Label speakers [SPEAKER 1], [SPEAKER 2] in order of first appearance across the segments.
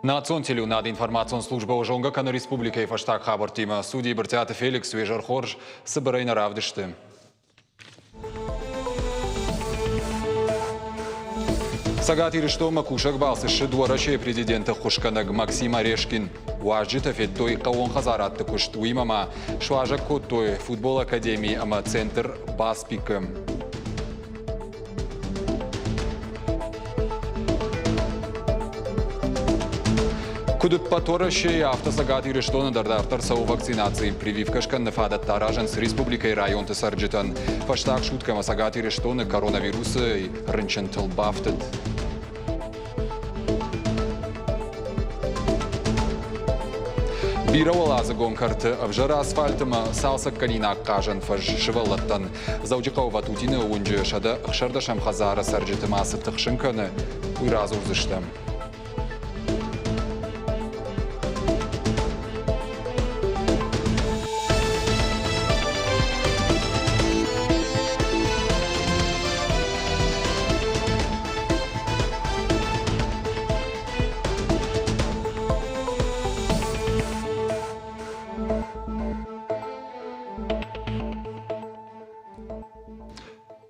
[SPEAKER 1] На цонтелю над информацион служба ожонга кана республика и фаштаг хабар тима судьи Бартиата Феликс Вежар Хорж собирайна равдышты. Сагат Ириштома Кушак Балсыши дворачей президента Хушканаг Максим Орешкин. Уажджита феттой каон хазаратты кушт уимама. Шважак коттой футбол академии ама центр Баспика. Кудут поторащие автосагат Ириштона дардартар сау вакцинации. Прививкашкан нафадат таражен с республикой район Тесарджитан. Фаштаг шуткама сагат Ириштона коронавируса и рынчентал бафтет. Бировала загон карты обжара асфальтома салсак калинак кажан фаж шивалаттан. Заудикау ватутины унджи шада хшардашам хазара сарджитыма сыттықшынканы уйраз урзыштам.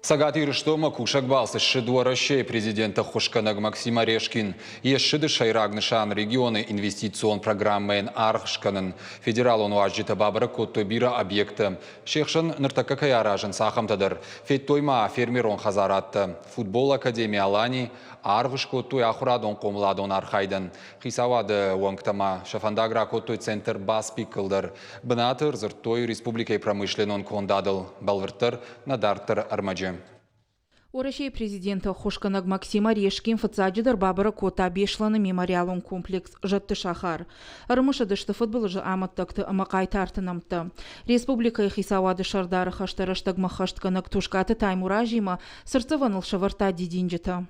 [SPEAKER 1] Сагат Ириштома Кушак Балсыши дворачей президента Хушканаг Максим Орешкин. Ешшиды шайрагнышан регионы инвестицион программы Архшканын. Федерал он уажджита бабара коттой бира объекта. Шехшан ныртакакай аражан сахамтадар. Феттойма фермерон хазаратта. Футбол академия Алани. Аргыш коттой ахурадон комладон архайдан. Хисавады уангтама. Шафандагра коттой центр Баспикылдар. Бынатыр зыртой республикой промышленон кондадыл. Балвыртыр надартыр армаджи.
[SPEAKER 2] Орашей президента Хушканаг Максим Орешкин фацаджидар бабара кота бешланы мемориалон комплекс жатты шахар. Армышадышты футболжы аматтакты амакай тартынамты. Республика хисавады шардары хаштараштаг махаштканаг тушкаты таймуражима сырцываныл шаварта дидинджита.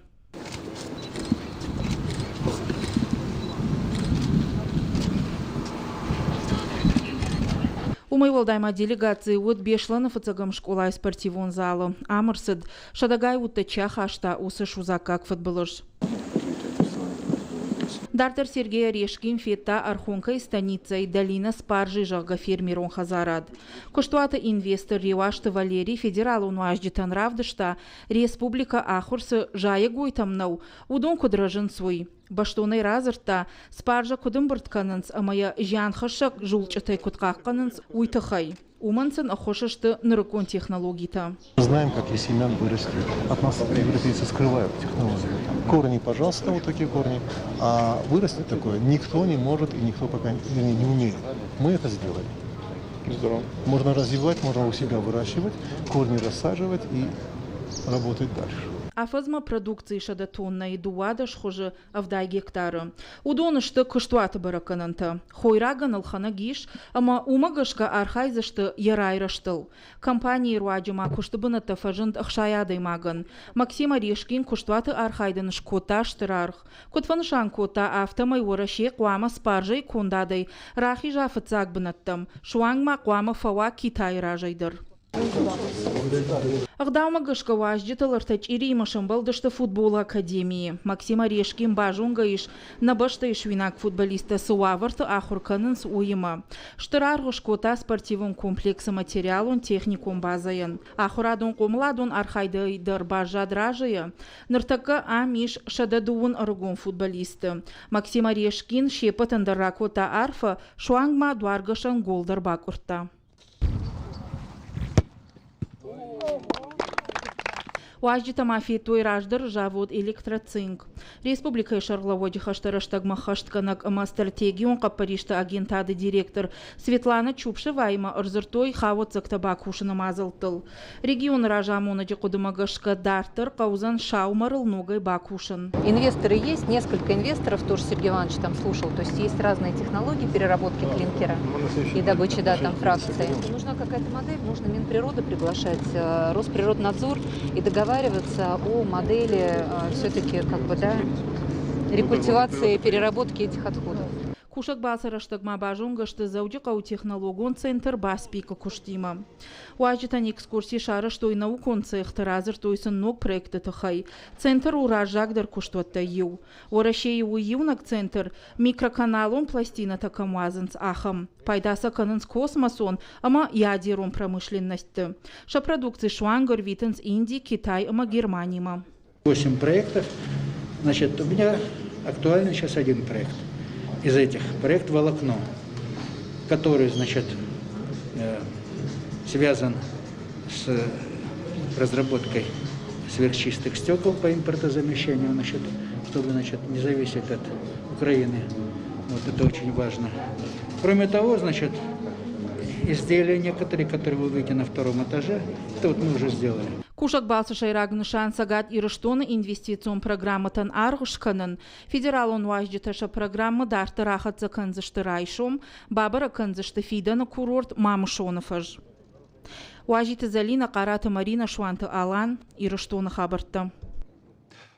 [SPEAKER 2] Умайвалдайма делегации от бешланы фацагам школа и спортивон залы. Амырсыд шадагай утта чахашта усы шузакак футболыш. Дартер Сергей Орешкин фетта архонка станица и долина спаржи жага фермерон хазарад. Коштуата инвестор Ревашты Валерий федерал унуаждитан равдышта республика ахурсы жая гойтамнау удон кудражын свой. Баштонай разырта спаржа кудымбыртканынс амая жанхашак жулчатай куткакканынс уйтахай. Уманцын охошашты нырыкон технологита.
[SPEAKER 3] Знаем, как из семян вырасти. От нас европейцы скрывают технологию. Корни, пожалуйста, вот такие корни. А вырасти такое никто не может и никто пока не умеет. Мы это сделали. Здорово. Можно развивать, можно у себя выращивать, корни рассаживать и работать дальше.
[SPEAKER 2] Афазма продукции шадатонна и дуадаш хоже авдай гектары. Удонышты кыштуаты баракананта. Хойраган алханагиш, ама умагашка архайзашты ярайраштыл. Компании руаджима куштыбыната фажынд ахшаядай маган. Максим Орешкин куштуаты архайданыш кота штырарх. Котфанышан кота автомай ораши куама спаржай кондадай. Рахи жафыцаг бынаттам. Шуангма куама фава Китай ражайдыр. Агдаума гышка важдиталыртач иримашын балдышты футбол академии. Максим Орешкин бажунга иш набашта иш винак футболиста суаварты ахурканынс уйма. Штыраргыш кота спортивон комплекса материалон техникум базаyan. Ахурадон комладон архайдайдар бажадражая. Ныртака амиш шададуун аргон футболисты. Максим Орешкин шепатандарра кота арфа шуангма дуаргышан голдар бакурта. Уажджита мафии той раждар жавод электроцинк. Республика Шарловоди хаштараштаг махаштканак ама стратегион капаришта агентады директор Светлана Чупшевайма арзыртой хавот зактабакушына мазылтыл. Регион ражамонаджи кудымагашка дартер каузан шаумарыл ногой бакушын.
[SPEAKER 4] Инвесторы есть, несколько инвесторов, тоже Сергей Иванович там слушал, то есть разные технологии переработки клинкера и добычи там фракции. Нужна какая-то модель, нужно Минприроды приглашать, Росприроднадзор и договариваться о модели все-таки рекультивации и переработки этих отходов.
[SPEAKER 2] Кушак басараштыгма бажунгашты заудикау технологон центр баспика куштима. Уажитан экскурсии шарыш той наукон цехтыр азыр тойсын ног проекты тахай. Центр уражагдар куштуатта ю. Орашей уюнак центр микроканалон пластина такамазынц ахам. Пайдаса канынс космосон, ама ядерон промышленности. Шапродукции швангар витенс Индии, Китай, ама Германима.
[SPEAKER 5] 8 проектов. Значит, у меня актуальный сейчас один проект. Из этих проект «Волокно», который, значит, связан с разработкой сверхчистых стекол по импортозамещению, значит, чтобы, значит, не зависеть от Украины. Вот это очень важно. Кроме того, значит, изделия некоторые, которые вы видите на втором этаже, это вот мы уже сделали.
[SPEAKER 2] Кушак балсышай рагнышан сагат ирыштоны инвестицион программатан аргышканын. Федерал он важдиташа программа дарты рахатза канзышты райшом, бабара канзышты фидана курорт мамышоныфаж. Важиты залина карата Марина Шванты Алан ирыштоны хабарта.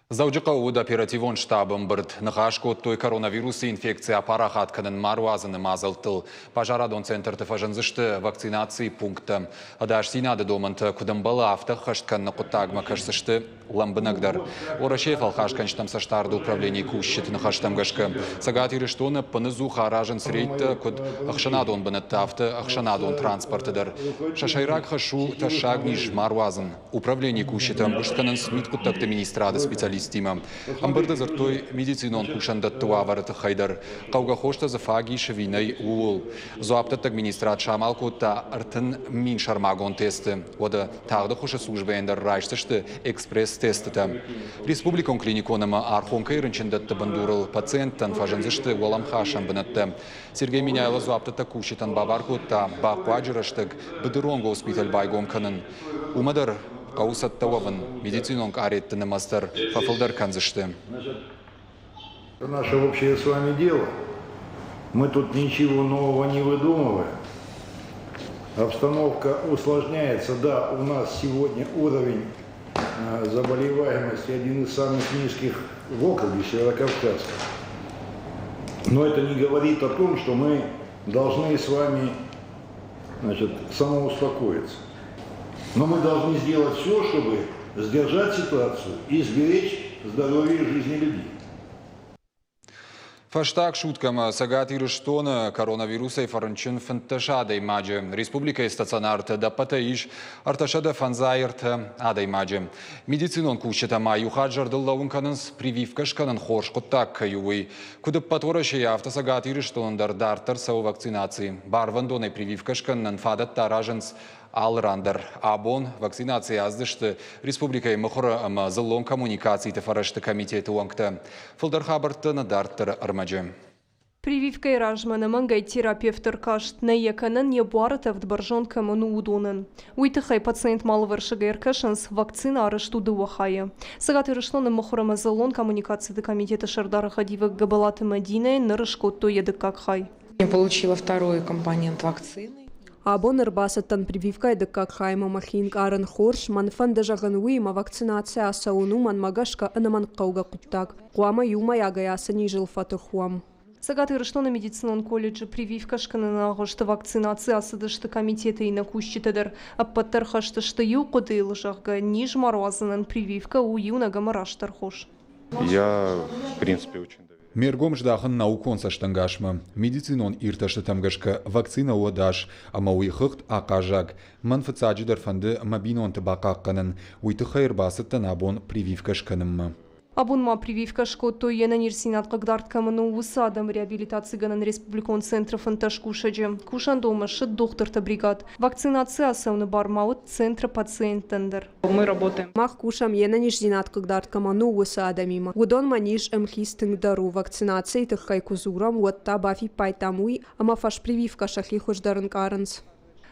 [SPEAKER 1] Зауджықа уд оперативон штабын бірд. Нығашко той коронавирусы инфекция парахат кінің маруазыны мазылтыл. Пажарадон центрты фажынзышты вакцинации пункты. Адаш синады домынты күдімбалы автық қаштканны құттагма кашсышты ламбынагдар. Орашев алхашканштам саштарды управление кушшеті нығаштамгашқы. Сагат ирыштоны пынызу харажын срейті күд ақшанадон бынытты авты ақшанадон транспортыдыр. Шашайрак хашу ташагниш маруазын. Управление кушшетім бұштканын смит құттақты министрады специалист. Амбырды зыртой медицинон кушандатты аварыты хайдар. Қауға хошта зафаги шевинай уыл. Зуаптат администрат шамалкутта артын мин шармагон тесті. Ода тағды хошы службайындар райштышты экспресс-тесті. Республикон клиниконама архонка ирынчындатты бандурыл пациенттан фажынзышты оламха шамбынатты. Сергей Миняйло зуаптата кушетан бабаркутта бақуаджыраштык бідіронға госпиталь байгон кынын. Умадар Каусаттаван медицинонг ареттіні мастер фафылдар канзышты.
[SPEAKER 6] Это наше общее с вами дело. Мы тут ничего нового не выдумываем. Обстановка усложняется. Да, у нас сегодня уровень заболеваемости один из самых низких в округе Северокавказском. Но это не говорит о том, что мы должны с вами, значит, самоуспокоиться. Но мы должны сделать все, чтобы сдержать ситуацию и сберечь здоровье и жизни людей.
[SPEAKER 1] Фаштак шуткама сагат ирыштоны коронавируса и фарынчын фынтышады имаджы. Республика стационарты да патаиш арташада фанзайырты ада имаджы. Медицинон кушетама юхаджарды лаунканынс прививкашканын хорш құттак каювы. Кудып патораши автосагат ирыштондар дартар сау вакцинации. Барвандоны прививкашканын фадат таражынс алрандар. Абон вакцинация аздышты республика и махура ама зылон коммуникации тафарашты комитеты уанкта. Фылдар хабартыны дартыр армаджы.
[SPEAKER 7] Прививка и ражмана мангай терапевтер кашт на яканан не буарата в дбаржонка ману удонен. Уйтахай пациент маловаршагайр кашанс вакцина арешту дуахая. Сагат ирештоны махура мазылон коммуникации до комитета Шардара Хадива Габалаты Мадины нарышкот то едык как хай.
[SPEAKER 8] Я получила второй компонент вакцины.
[SPEAKER 9] Абон ирбасаттан прививка эдыккак хайма махинг арын хорш манфан дажаган уима вакцинация асауну манмагашка анаман қауға құттак. Қуама юма ягаясыни жылфаты хуам.
[SPEAKER 7] Сагат ирештоны медицинон колледжи прививка шканы нағышты вакцинация асыдышты комитеты и на кущитедер. Аппаттар хаштышты ю қуды илышағға ниж маруазынан прививка у юнага мараштар хош.
[SPEAKER 10] Я, в принципе, очень доверяю.
[SPEAKER 1] Мергом ждахын наукон саштангашма. Медицинон ирташты тамгашка вакцина уадаш, ама уйхыхт акажак. Манфацаджидар фанды мабинон табакакканын. Уйтыха ирбасыттан абон прививкашканымма.
[SPEAKER 7] Абунма прививка шкотто ена нирсинат кагдартkamını усадам реабилитации ганан республикон центра фанташкушаджи. Кушан дома шит доктор-то бригад. Вакцинация асауны бармаут центра пациентендер.
[SPEAKER 8] Мы работаем.
[SPEAKER 9] Мах кушам ена нирсинат кагдартkamını усадамима. Удон маниш эмхистинг дару вакцинации тыхай кузурам уатта бафи пайтамуй, ама фаш прививка шахи хождарын карынс.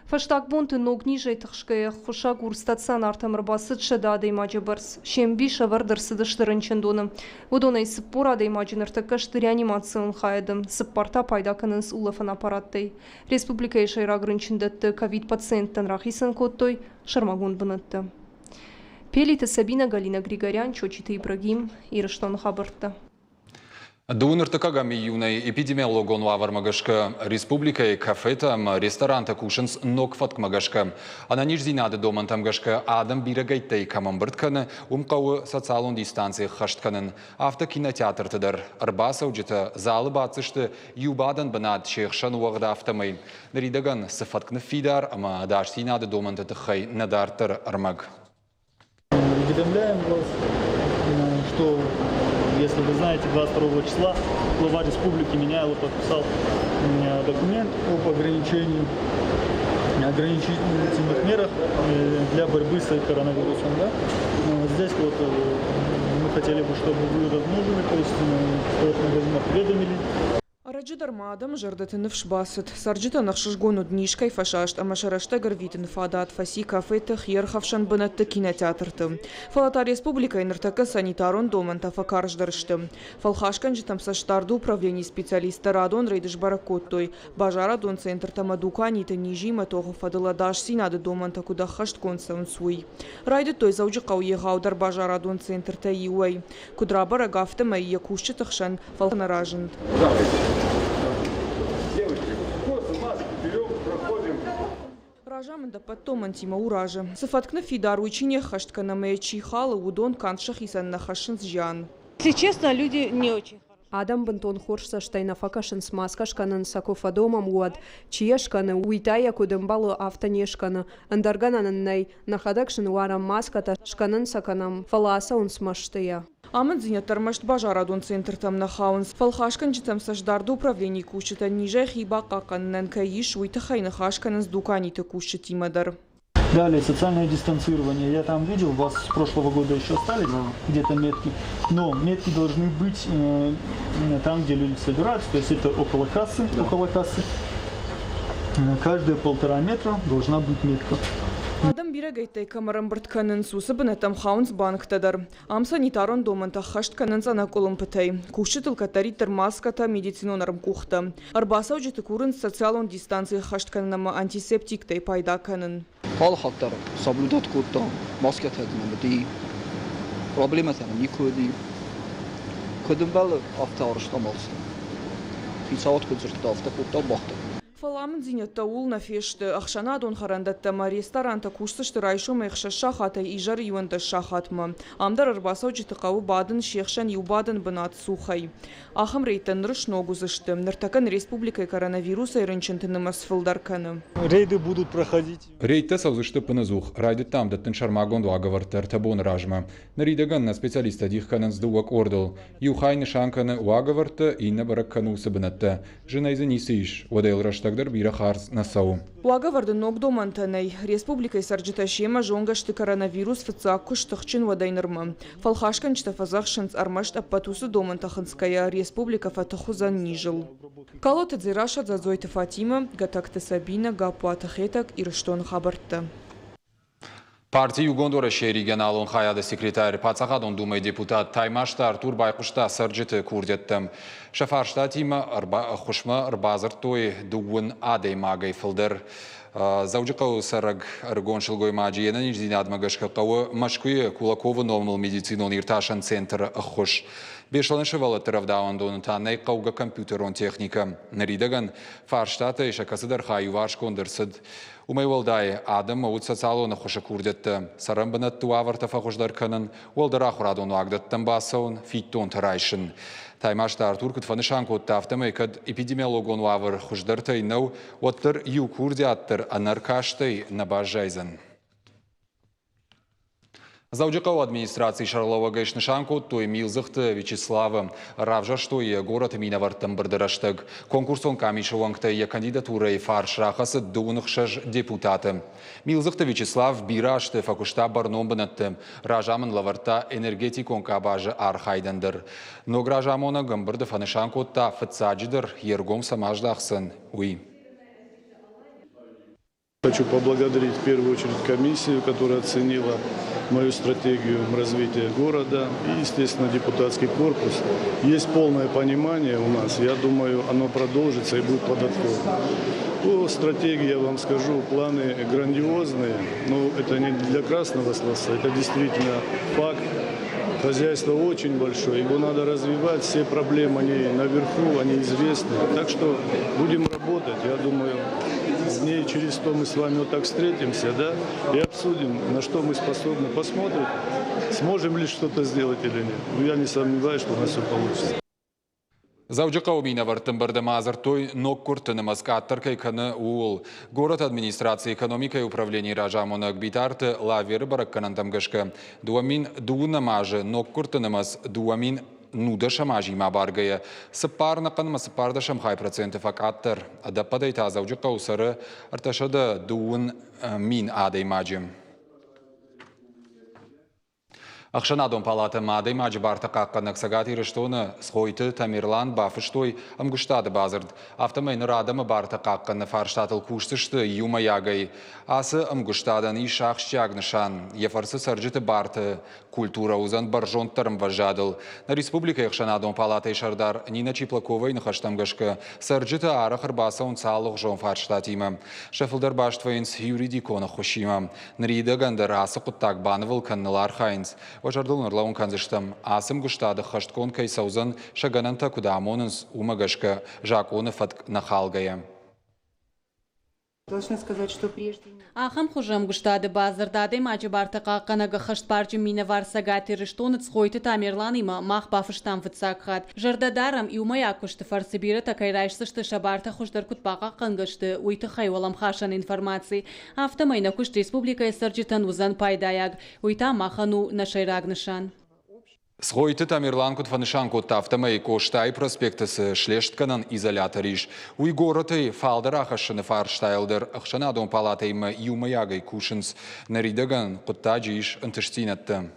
[SPEAKER 7] Фаштак бонты ног ниже тахшкая хушагур стационар тамрбасыт шадады имаджи барс. Шемби шавардар сыдыштырын чендоны. Удонай сыппурады имаджиныр такашты реанимацион хайдым. Сыппарта пайдаканынс улафан аппараттай. Республика ешайра грынчындатты ковид пациенттан рахисан коттой шармагун бынатты. Пелиты Сабина, Галина Григорян, Чочиты Ибрагим, Ирыштон хабарта.
[SPEAKER 1] Дуыныртыкагам июнай эпидемиологон вавармагашка республикай кафетам ресторанта кушанс нокфаткмагашка. Ананиш зинады домантамгашка адам бирагайттай камамбыртканы умқауы социалон дистанция хаштканын автокинотеатртыдар. Арбаса уджита залы бацышты юбадан банад шейхшан уағда автомай. Наридаган сыфаткны фидар, ама адаш зинады домантаты хай надартыр армаг.
[SPEAKER 11] Уведомляем вас, что, если вы знаете, 22 числа глава республики Меняйло подписал документ об ограничительных мерах для борьбы с коронавирусом. Да? Здесь вот мы хотели бы, чтобы вы размножили, то есть поведомили.
[SPEAKER 8] Раджидар мадам жардатын вшбасет. Сарджита нахшишгону днишкай фашашт, амашарашта гарвитин фадат фаси кафеты хьерхавшан банатты кинотеатрты. Фалата республика инертака санитарон доманта факарждарышты. Фалхашкан житам саштарду управление специалиста радон рейдыш баракоттой. Бажарадон центр тамадуканита нижима того фадаладаш синады доманта куда хашт консан суй. Райды той заужикау егаудар бажарадон центр таиуай. Кудрабара гафта майя кушчатахшан фалханаражент. Ражамында потом антима уража. Сафаткна фидар учине хашткана мэчи хала удон каншах исан нахашин сжан.
[SPEAKER 7] Если честно, люди не очень.
[SPEAKER 9] Адам бантон хорса штайна факашин смаскашканын сакофадомам уад, чиешканы уитая кудымбалы автонешканы, андаргананын нахадакшин уарам маската шканын саканам фаласа он смаштыя.
[SPEAKER 8] Амадзиня тормашт бажарадон центр там нахаунс. Фалхашкан житам саждарду управление кушета ниже хиба каканнан каиш уитахайна хашканан с дуканита кушет имадар.
[SPEAKER 11] Далее, социальное дистанцирование. Я там видел, у вас с прошлого года еще остались где-то метки. Но метки должны быть там, где люди собираются. То есть это около кассы. Каждые 1,5 метра должна быть метка.
[SPEAKER 8] Адам бирагайтай камарам быртканын сусыбын там хаунс банктадар. Ам санитарон доманта хаштканын занаколым пытай. Кушчетыл катариттер маската медицинонарым кухта. Арбаса уджеты курын социалон дистанции хаштканынама антисептиктай пайдаканын.
[SPEAKER 12] Хал хактар соблюдат кутта маска тадмамди проблемата никоди кодумбал автоарштамалс фисаат кузурта автокутта бахта.
[SPEAKER 8] Фаламын зинет таул на фешты ахшана дон харандаттама ресторанта кушсышты райшом эхша шахата ижар юанта шахатма. Амдар арбаса уджеты каву бадын шехшан юбадын бынат сухай. Ахам рейтен рыш ногузышты. Ныртакан республикой коронавируса ирынчынтыным асфылдарканы.
[SPEAKER 11] Рейды будут проходить.
[SPEAKER 1] Рейдта саузышты пынызух. Райды там даттын шармагон дуагавартар табон ражма. Наридаган на специалиста дихканын сдуак ордыл. Юхайны шанканы уагаварта и набараккану сабынатта. Жена изанисыш. Уадейл раштагдар бира харз насау.
[SPEAKER 8] Уагаварды ногдомантанай. Республикой сарджита шема жонгашты коронавирус фацакку штахчин вадайнырма. Фалхашкан чтафазахшинц армашт аппатусы домантаханская республика фатахузан нижил. Калоты дзираша дзазойты Фатима, гатакты Сабина, гапуата хетак и рыштон хабарта.
[SPEAKER 1] Партия Югондора регионалон хаяда секретарь Пацахадон думай депутат Таймашта Артур Байкушта сарджиты курдеттем. Шафаршта тима хушма арбазар той дугун адей магай филдер. Заужикау сараг аргон шилгой маджиена ниждинад магашка кау машкуе Кулакова новнул медицинон ирташан центр хуш. Бешланышы валаттыравдауан донутанай кауга компьютерон техника. Наридаган фарштата ишакасыдар хаю варшкондырсыд. Умайвалдай адам аут социалона хуша курдетті. Сарамбанат туаварта фахушдар канын, уалдара хурадон уагдаттан басаун, фиттон тарайшын. Таймашта Артур кутфанышан котта автомай кад эпидемиологон уавар хушдартай нау, уаттыр ю курдиаттыр анаркаштай набажайзан. Заудикау администрации Шарлова Гайшнышанко той Милзахта Вячеслава Равжа, что и город Минавартам Бардыраштаг. Конкурсон Камишевангта и кандидатура и фарш рахаса дунахшаж депутата. Милзахта Вячеслав Бираште факушта Барномбанатте. Ражаман лаварта энергетикон кабажа Архайдендер. Но гражамона Гамбарда Фанышанко та Фацаджидер Ергом Самаждахсан. Уи.
[SPEAKER 13] Хочу поблагодарить в первую очередь комиссию, которая оценила мою стратегию развития города и, естественно, депутатский корпус. Есть полное понимание у нас. Я думаю, оно продолжится и будет плодотворно. По стратегии я вам скажу, планы грандиозные, но это не для красного словца, это действительно факт. хозяйство очень большое, его надо развивать, все проблемы, они наверху, они известны. Так что будем работать, я думаю, дней через 100 мы с вами вот так встретимся, да, и обсудим, на что мы способны, посмотрим, сможем ли что-то сделать или нет. Но я не сомневаюсь, что у нас все получится.
[SPEAKER 1] Завжди қауымина варттың бірді мазыр той нок күртініміз қаттыр кайқаны уыл. Город администрации экономика и управления ражамуны гбитарты лавері барыққанын тамгышқы. Дуамин дуына мажы нок күртініміз дуамин нуда шамажи ма баргая. Сыппарны қанымы сыппарды шамхай проценты фақаттыр. Адаппадай та завжди қаусары арташады дуын мин адай мажым. Ақшанадон палаты мадай мажы барты қаққанық сағат еріштоны схойты Тамерлан бафыштой амгуштады базырд. Автомайны радамы барты қаққаны фарштатыл куштышты юма ягай. Асы амгуштадан и шақшчаг нышан. Ефарсы саржыты барты культура узан баржонттарым важадыл. На республика Ақшанадон палаты шардар Нина Чиплаковай нахаштамгашка саржыты ары қырбаса он салық жон фарштатима. Шефілдер баштвайынс юридикона хошима. Нрида гандар асы құттак банывыл каннылар хайнс. Вожардыл нұрлауын канзыштым. Асым гуштады хашткон кайсаузан шагананта кудамонынс умагашка жаконы фатк нахалгая.
[SPEAKER 14] Должна сказать, что прежде...
[SPEAKER 15] Ахам хужам гуштады базардады мачы барты қаққанага хашт мина варса гати рештоны цхойты Тамерланима мах бафыштан ватсакхат. Жардадарам и умая кушты фарсибира такай райшсышты шабарта хуждар кутпаqa қангышты уйты хайвалам хашан информации. Автомайна кушт республика сарджитан узан пайдаяг. Уйта махану нашайраг нышан.
[SPEAKER 1] Схойты Тамерлан кутфанышан котта автомай коштай проспектысы шлештканан изоляториш. Уй гороты фалдыр ахашыны фарштайлдыр. Ақшанадон палатаймы юмаягай кушынс. Наридаган котта жиш ынтыштинатты.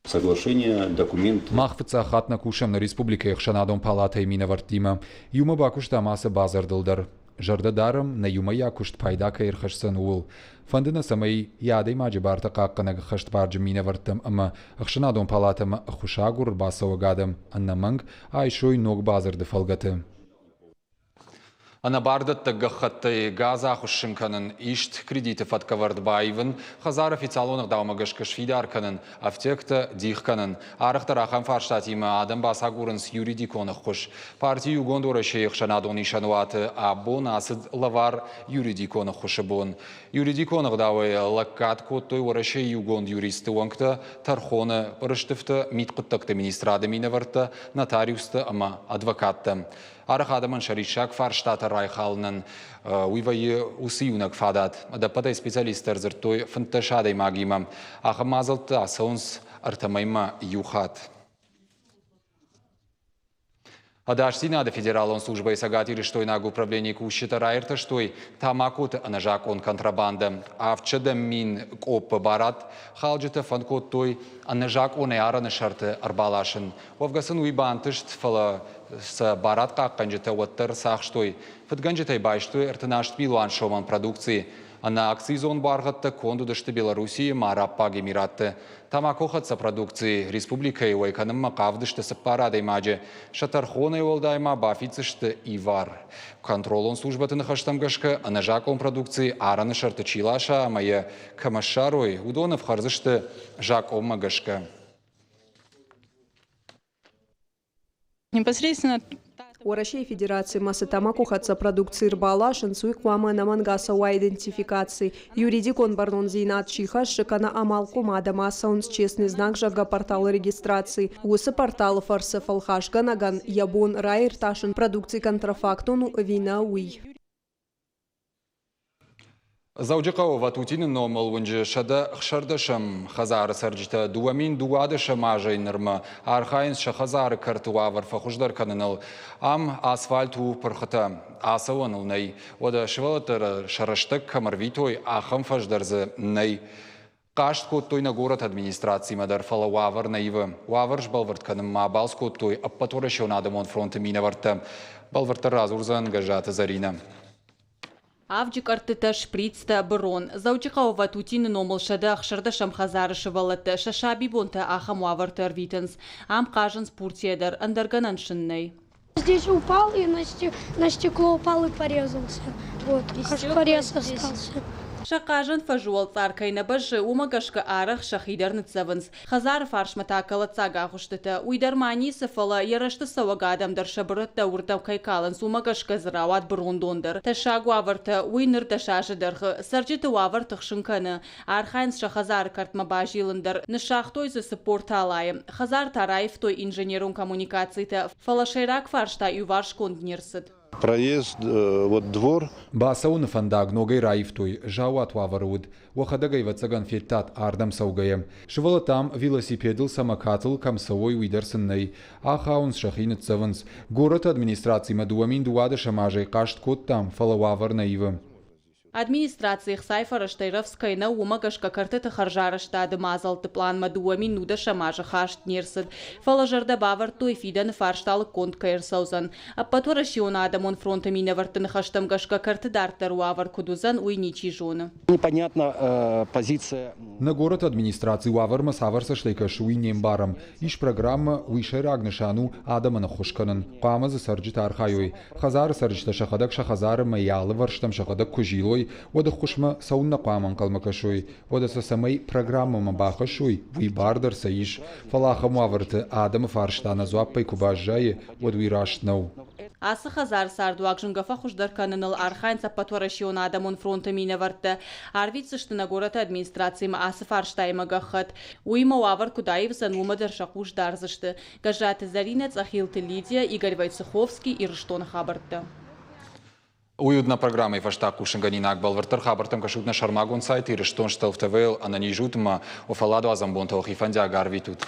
[SPEAKER 16] Соглашение, документ.
[SPEAKER 1] Махфыца хатна кушам на республике Ақшанадон палатай минавартима. Юма бакушта маса базардылдар. Жардадарым на юмая кушт пайда кайрхашсан уыл. Фандына самай ядай мажы барты қаққанағы қашт баржы мина варттым, ама Ақшанадон палатым хушагур басауы гадым. Аннаманг айшой ног базарды фалгаты. Ана бардатты гахатты газа хушшынканын ишт кредиты фаткавард байвын, хазар официалонық даумагышкыш фидарканын, афтекті дихканын, арықтар ақан фарштатимы адам басагурынс юридиконық құш. Партию гондора шейх Ақшанадон ишануаты абон асыд лавар юридиконық құшы бон. Юридиконық дауы лаккат коттой орашей югонд юристы оңкты, тархоны пырыштыфты, митқыттықты министрады минаварты, нотариусты ама адвокатты. Арық адамын шаришак фарштаты райхалынан уйвайы усиюнак фадат. Адападай специалистер зіртой фынтышадай магима. Ақы мазылты асауынс артамайма юхат. Адаштинада федералон службой сагатири, что и нагу управление кущита райрта, что и тамакут анажак он контрабанда. Авчада мин коп барат, халджита фанкот той анажак он и араны шарты арбалашин. Вовгасын уйбантышт фала с барат как канджита уаттер сах, что и фатганджитай бай, что и артанашт билуан шоман продукции. Ана акцизон баргатта конду дышты Белоруссии мараппаг Эмиратты. Тамакохатса продукции республика его эконома кавдышты саппарадай маджи. Шатархоны олдайма бафицышты ивар. Контролон службаты нахаштамгашка, анажакон продукции араны шарты чилаша, мая камашарой удонов харзышты жаком магашка.
[SPEAKER 15] Непосредственно
[SPEAKER 9] Орашей Федерации масы тамаку хатса продукции рбалашын суйквама намангаса ва идентификации. Юридикон барнон зейнат чихаш шикана амалку мадамаса он честный знак жага портала регистрации. Усы порталы фарсы фалхаш ганаган ябон райр ташын продукции контрафактону вина уй.
[SPEAKER 1] Зауджикау ватутин номал вунжи шада хшардашам хазар сарджита дуамин дуадашам ажай нырма архайнс шахазар картуавар фахуждар кананал ам асфальту пархата асаванал най ода швалатар шараштак камарвитой ахам фаждарзы най Кашт коттой на город администрации мадар фала вавар наива. Ваварш балвартканым ма балс коттой аппаторашон адамон фронта минаварта. Балварта разурзан гажата зарина.
[SPEAKER 15] Авджик артыта шприцта барон. Заучикау ватутин номал шада ахшарда шамхазары шывалатта шашаби бонта ахам ваварта арвитанс. Ам кажан спуртиедар андарганан шинней.
[SPEAKER 17] Здесь упал и на стекло упал и порезался. Вот, аж порез остался.
[SPEAKER 15] Шақажын фажуал царкайна башы умагашка арах шахидар нцавынс. Хазар фаршматакала цага хуштыта. Уйдармани сыфала ярашты савага адамдар шабырытта уртав кайкалын умагашка зырават брундондар. Ташагу аварта уйныр ташажыдархы. Сарджиты авартых шынканы. Архайнс шахазар картма бажилындар. Нышахтой зысы порталайы. Хазар тараев той инженерун коммуникацийта. Фалашайрак фаршта юварш конднерсыд.
[SPEAKER 13] Проезд, вот двор.
[SPEAKER 1] Басаун фандаг ногой раифтой, жауат ваваруд, вахадагай вацаган фельтат ардам саугаем. Швала там велосипедл самокатл камсовой уйдерсенней, ахаунс шахинет цаванс. Город администрации мадуамин дуада шамажей кашт кот там, фалававар наивам.
[SPEAKER 15] Администрация Сайфара Штайровская умагашка картета харжарашта мазалты план мадуами нуда шамажа хашт нерсад. Фалажарда бавар той фидан фарштал конт каирсаузан. А потора шиона адамон фронтами навартын хаштам гашка картедар уавар кудузан уйничи жона.
[SPEAKER 14] Непонятна позиция.
[SPEAKER 1] На город администрации уавар масавар саштайка шуйнем барам. Иш программа уишерагнашану адамана хушканан. Пама за сарджит архайой. Хазар сарджита шахадак шахазар маялы варштам шахадак кужилой. Вода хушма саунна паман калмакашой, вода сасамай программа мабахашой, вибардар саиш, фалаха муаварты адама фарштана зуаппай кубажае, вода вираштнау.
[SPEAKER 15] Асы хазар сарду акжынгафа хуждар каныныл архайн саппатуара шион адамон фронтами наварты. Арвицыштына город администрацияма асы фарштайма гахат. Уйма уавар кудаев занумадар шахуш дарзышты. Гажаты Заринец, Ахилты Лидия, Игорь Войцеховский и Рыштон Хабарты.
[SPEAKER 1] Уютна программа и фаштак кушанганина акбалвартар хабартам кашутна шармагон сайт и рештон шталфтавел анани жутма офаладу азамбонта охифандя агарвитут.